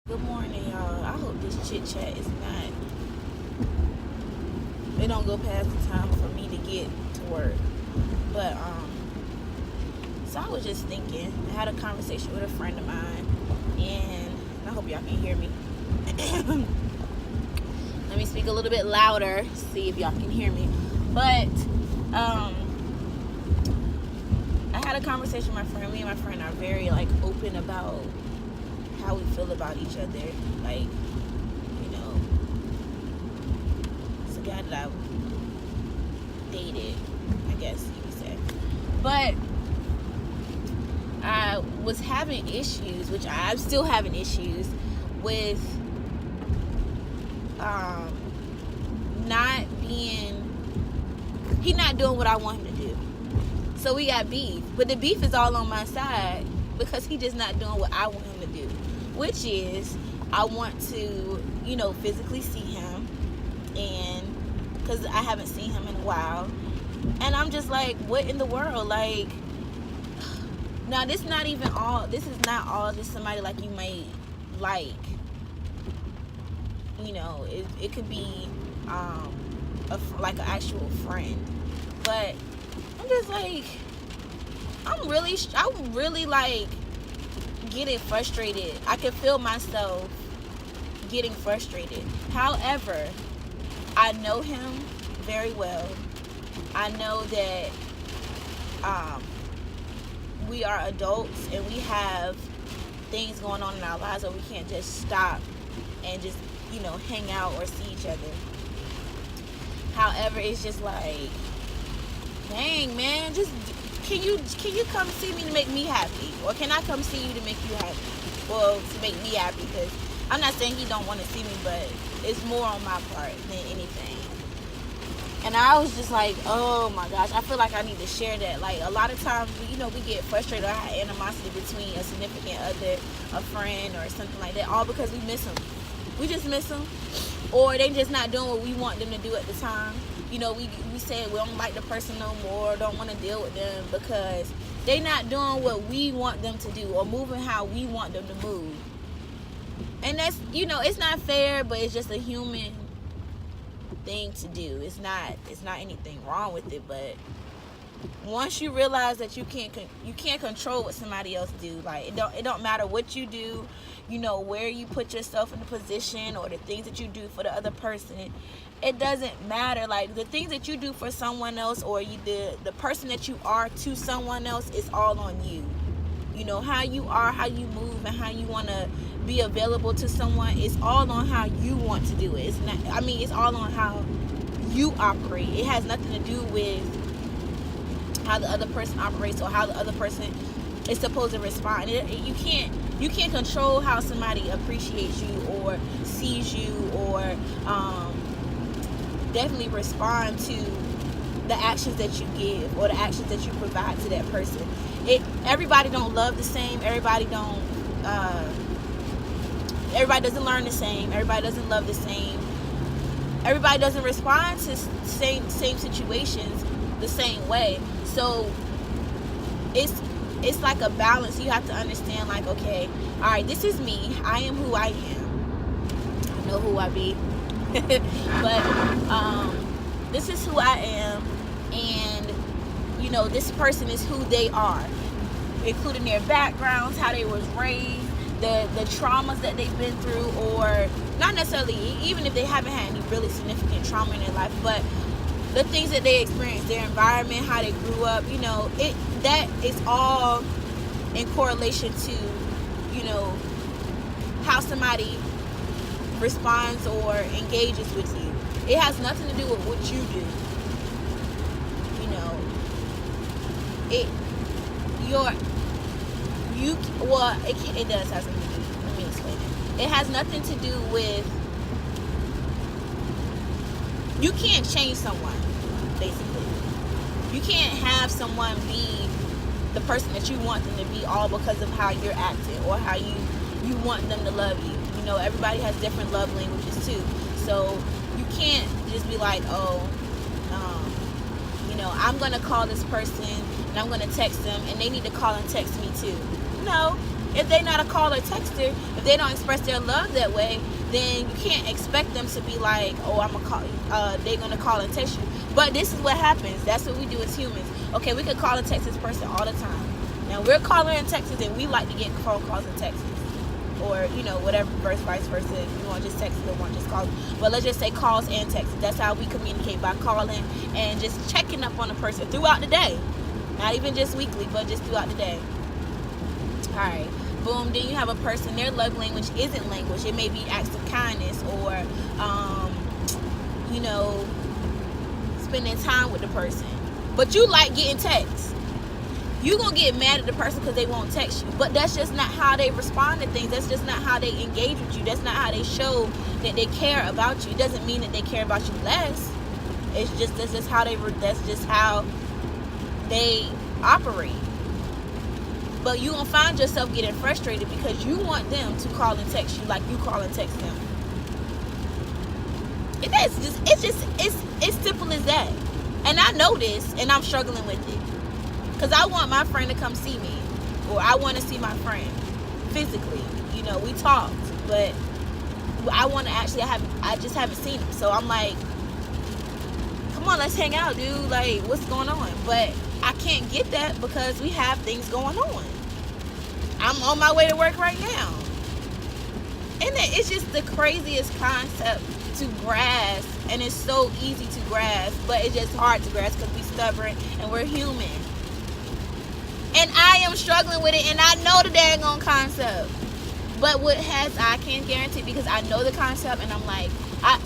Good morning, y'all. I hope this chit chat is not. It don't go past the time for me to get to work. But so I was just thinking. I had a conversation with a friend of mine, and I hope y'all can hear me. Let me speak a little bit louder. See if y'all can hear me. But I had a conversation with my friend. Me and my friend are very open about how we feel about each other. It's a guy that I dated, I guess you could say. But I was having issues, which I'm still having issues with he not doing what I want him to do. So we got beef. But the beef is all on my side because he just not doing what I want him to do. Which is, I want to, physically see him, and because I haven't seen him in a while, and I'm just like, what in the world? Now this is not all just somebody you might like. It could be an actual friend, but I'm just I'm really getting frustrated. I can feel myself getting frustrated. However, I know him very well. I know that we are adults and we have things going on in our lives where we can't just stop and just hang out or see each other. However, it's just dang, man, just can you come see me to make me happy, or can I come see you to make you happy? Well, to make me happy, because I'm not saying he don't want to see me, but it's more on my part than anything. And I was just oh my gosh, I feel like I need to share that. A lot of times, we get frustrated or have animosity between a significant other, a friend, or something like that, all because we miss them. We just miss them, or they just not doing what we want them to do at the time. We say we don't like the person no more, don't want to deal with them because they not doing what we want them to do or moving how we want them to move. And that's, it's not fair, but it's just a human thing to do. It's not anything wrong with it, but once you realize that you can't control what somebody else do, it don't matter what you do, where you put yourself in the position or the things that you do for the other person, it doesn't matter. The things that you do for someone else, or the person that you are to someone else, is all on you. How you are, how you move, and how you want to be available to someone, it's all on how you want to do it. It's all on how you operate. It has nothing to do with how the other person operates or how the other person is supposed to respond. You can't control how somebody appreciates you or sees you or definitely respond to the actions that you give or the actions that you provide to that person. Everybody don't love the same. Everybody doesn't learn the same. Everybody doesn't love the same. Everybody doesn't respond to same situations the same way. So it's like a balance. You have to understand, okay, all right, this is me. I am who I am. I know who I be. But this is who I am, and this person is who they are, including their backgrounds, how they was raised, the traumas that they've been through, or not necessarily even if they haven't had any really significant trauma in their life, but the things that they experienced, their environment, how they grew up, that is all in correlation to how somebody responds or engages with you. It has nothing to do with what you do. It does have something to do. Let me explain it. It has nothing to do with. You can't change someone, basically. You can't have someone be the person that you want them to be all because of how you're acting or how you want them to love you. Everybody has different love languages too. So you can't just be I'm going to call this person and I'm going to text them and they need to call and text me too. No, If they're not a call or texter, if they don't express their love that way, then you can't expect them to be like, oh, I'm gonna call. They're gonna call and text you. But this is what happens. That's what we do as humans. Okay, we could call and text this person all the time. Now we're calling and texting, and we like to get phone calls and texts, or whatever, vice versa. If you want just text or want just calls, but let's just say calls and texts. That's how we communicate, by calling and just checking up on a person throughout the day. Not even just weekly, but just throughout the day. All right. Boom. Then you have a person, their love language isn't language. It may be acts of kindness, or spending time with the person. But you like getting texts. You gonna get mad at the person because they won't text you. But that's just not how they respond to things. That's just not how they engage with you. That's not how they show that they care about you. It doesn't mean that they care about you less. That's just how they operate. But you gonna find yourself getting frustrated because you want them to call and text you like you call and text them. It's simple as that. And I know this, and I'm struggling with it. Because I want my friend to come see me. Or I want to see my friend physically. We talked, but I want to actually, I just haven't seen him. So I'm like, come on, let's hang out, dude. Like, what's going on? But I can't get that because we have things going on. I'm on my way to work right now. And it's just the craziest concept to grasp, and it's so easy to grasp, but it's just hard to grasp because we're stubborn and we're human. And I am struggling with it, and I know the daggone concept. But I can't guarantee, because I know the concept, and I'm like,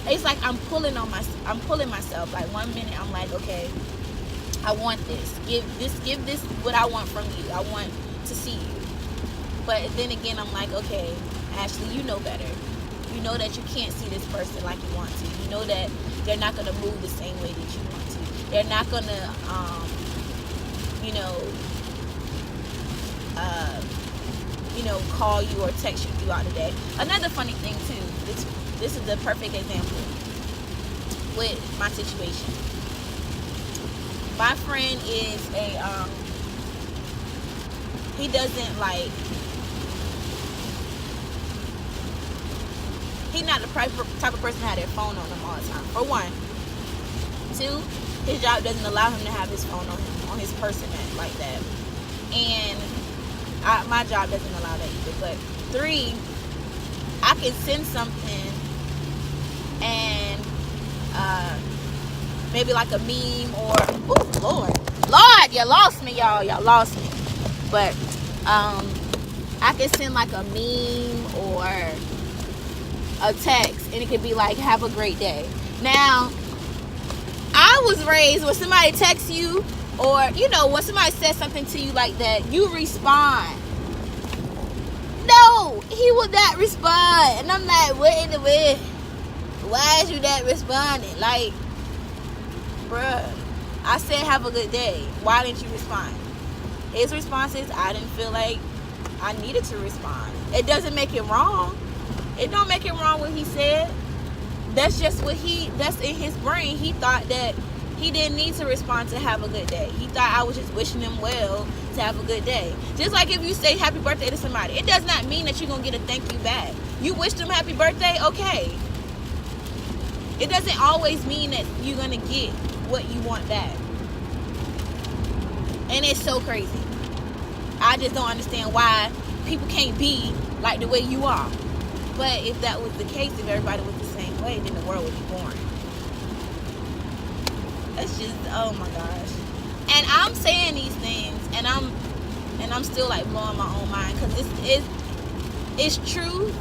it's like I'm pulling myself. Like 1 minute I'm like, okay, I want this. Give this what I want from you. I want to see you. But then again, I'm like, okay, Ashley, you know better. You know that you can't see this person like you want to. You know that they're not going to move the same way that you want to. They're not going to, call you or text you throughout the day. Another funny thing, too, this is the perfect example with my situation. My friend is he doesn't like, he's not the type of person to have their phone on him all the time, for one. Two, his job doesn't allow him to have his phone on his person like that. And my job doesn't allow that either. But three, I can send something and maybe like a meme or, oh Lord, you lost me, y'all lost me. But I can send like a meme or a text, and it could be like, have a great day. Now, I was raised when somebody texts you, or when somebody says something to you like that, you respond. No, he would not respond. And I'm like, what in the world? Why is you not responding? Like, bruh, I said have a good day. Why didn't you respond? His response is, I didn't feel like I needed to respond. It doesn't make it wrong. It don't make it wrong what he said. That's just that's in his brain. He thought that he didn't need to respond to have a good day. He thought I was just wishing him well to have a good day. Just like if you say happy birthday to somebody, it does not mean that you're going to get a thank you back. You wish them happy birthday, okay. It doesn't always mean that you're going to get what you want back. And it's so crazy. I just don't understand why people can't be like the way you are. But if that was the case, if everybody was the same way, then the world would be boring. That's just, oh my gosh. And I'm saying these things, and I'm still like blowing my own mind, because it's true,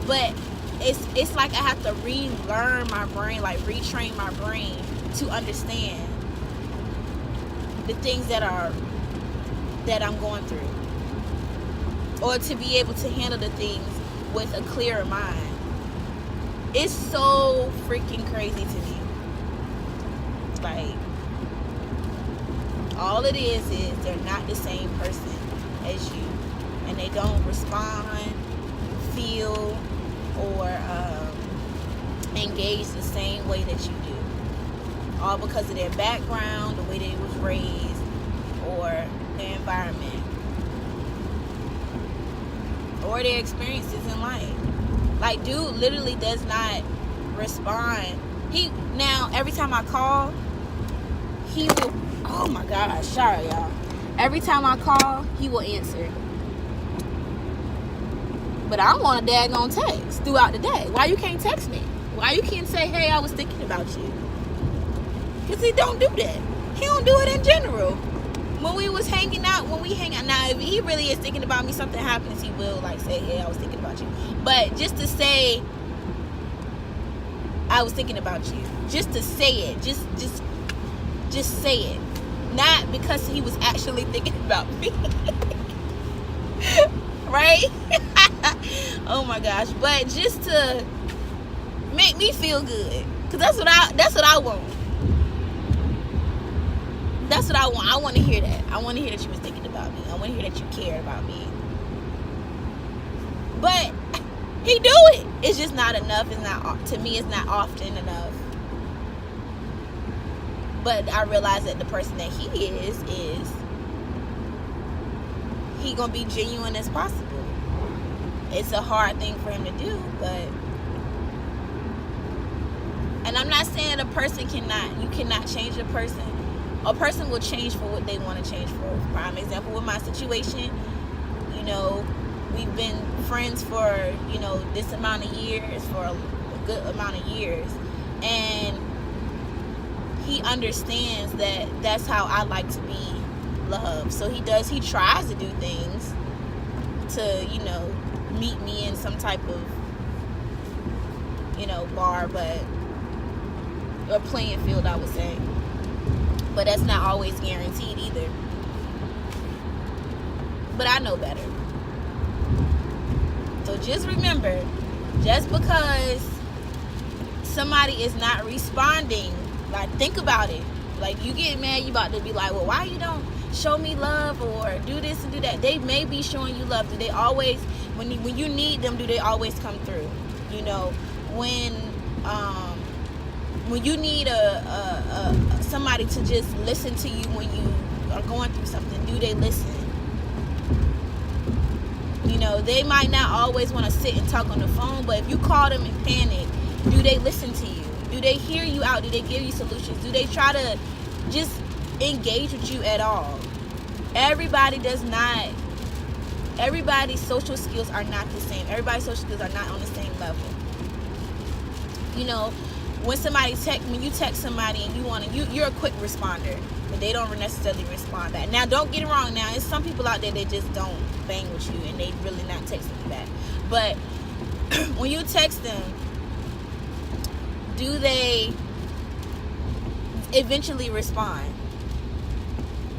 but it's like I have to relearn my brain, like retrain my brain to understand the things that I'm going through, or to be able to handle the things with a clearer mind. It's so freaking crazy to me. Like, all it is they're not the same person as you, and they don't respond, feel, or engage the same way that you do, all because of their background, the way they was raised, or their environment. or their experiences in life. Like, dude literally does not respond. Now every time I call, he will, oh my gosh, sorry y'all. Every time I call, he will answer. But I want a daggone text throughout the day. Why you can't text me? Why you can't say, hey, I was thinking about you? Because he don't do that. He don't do it in general. When we hang out, now if he really is thinking about me, something happens, he will like say, hey, I was thinking about you. But just to say, I was thinking about you, just to say it, just say it. Not because he was actually thinking about me. Right? Oh my gosh. But just to make me feel good. Because that's what I want. That's what I want. I want to hear that. I want to hear that you was thinking about me. I want to hear that you cared about me. But he do it. It's just not enough. It's not, to me, it's not often enough. But I realize that the person that he is he gonna be genuine as possible. It's a hard thing for him to do, but, and I'm not saying you cannot change a person. A person will change for what they want to change for. Prime example with my situation, we've been friends for, this amount of years, for a good amount of years. And he understands that that's how I like to be loved. So he tries to do things to, meet me in some type of, bar, or playing field, I would say. But that's not always guaranteed either. But I know better. So just remember, just because somebody is not responding, like, think about it. Like, you get mad, you about to be like, well, why you don't show me love or do this and do that? They may be showing you love. Do they always, when you need them, do they always come through? When you need somebody to just listen to you when you are going through something, do they listen? They might not always want to sit and talk on the phone, but if you call them in panic, do they listen to you? Do they hear you out? Do they give you solutions? Do they try to just engage with you at all? Everybody's social skills are not the same. Everybody's social skills are not on the same level. When you text somebody and you're a quick responder, but they don't necessarily respond back. Now, don't get it wrong. Now, there's some people out there that just don't bang with you and they really not texting you back. But when you text them, do they eventually respond?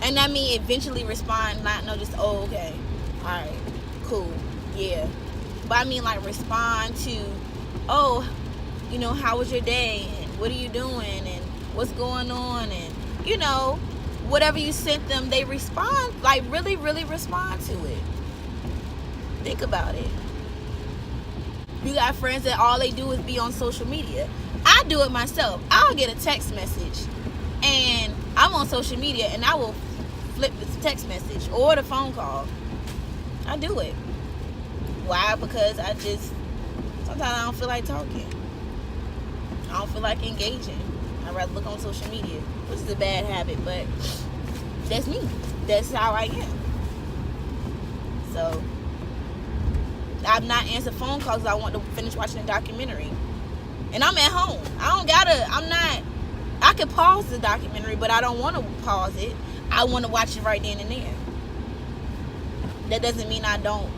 And I mean eventually respond, not just, oh, okay, all right, cool, yeah. But I mean like respond to, oh, how was your day? And what are you doing? And what's going on? And, whatever you sent them, they respond, like really, really respond to it. Think about it. You got friends that all they do is be on social media. I do it myself. I'll get a text message and I'm on social media and I will flip the text message or the phone call. I do it. Why? Because sometimes I don't feel like talking. I don't feel like engaging. I'd rather look on social media, which is a bad habit, but that's me. That's how I am. So I'm not answering phone calls because I want to finish watching a documentary. And I'm at home. I can pause the documentary, but I don't want to pause it. I want to watch it right then and there. That doesn't mean I don't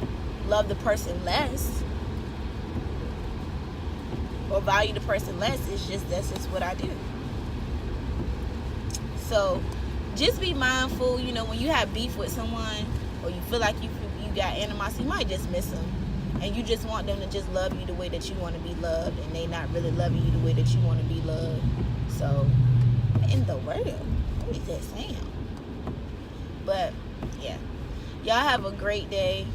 love the person less or value the person less. That's just what I do. So just be mindful, when you have beef with someone or you feel like you got animosity, you might just miss them. And you just want them to just love you the way that you want to be loved, and they not really loving you the way that you want to be loved. So, in the world, what is that sound? But, yeah. Y'all have a great day.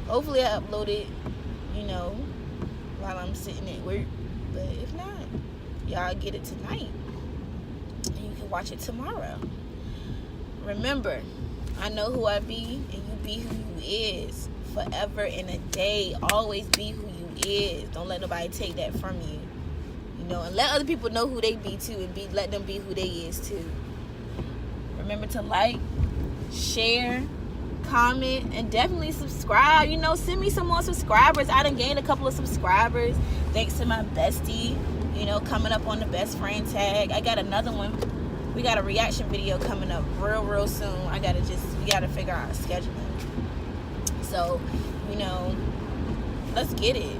Hopefully I upload it, while I'm sitting at work. But if not, y'all get it tonight. And you can watch it tomorrow. Remember, I know who I be, and you be who you is. Forever and a day. Always be who you is. Don't let nobody take that from you. You know, and let other people know who they be too, and let them be who they is too. Remember to like, share, comment, and definitely subscribe. You know, send me some more subscribers. I done gained a couple of subscribers thanks to my bestie, you know, coming up on the best friend tag. I got another one. We got a reaction video coming up real soon. We gotta figure out scheduling. So, you know, let's get it.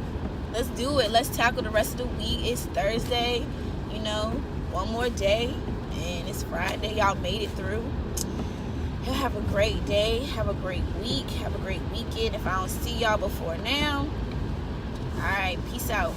Let's do it. Let's tackle the rest of the week. It's Thursday, you know, one more day, and it's Friday. Y'all made it through. Y'all have a great day. Have a great week. Have a great weekend. If I don't see y'all before now, all right, peace out.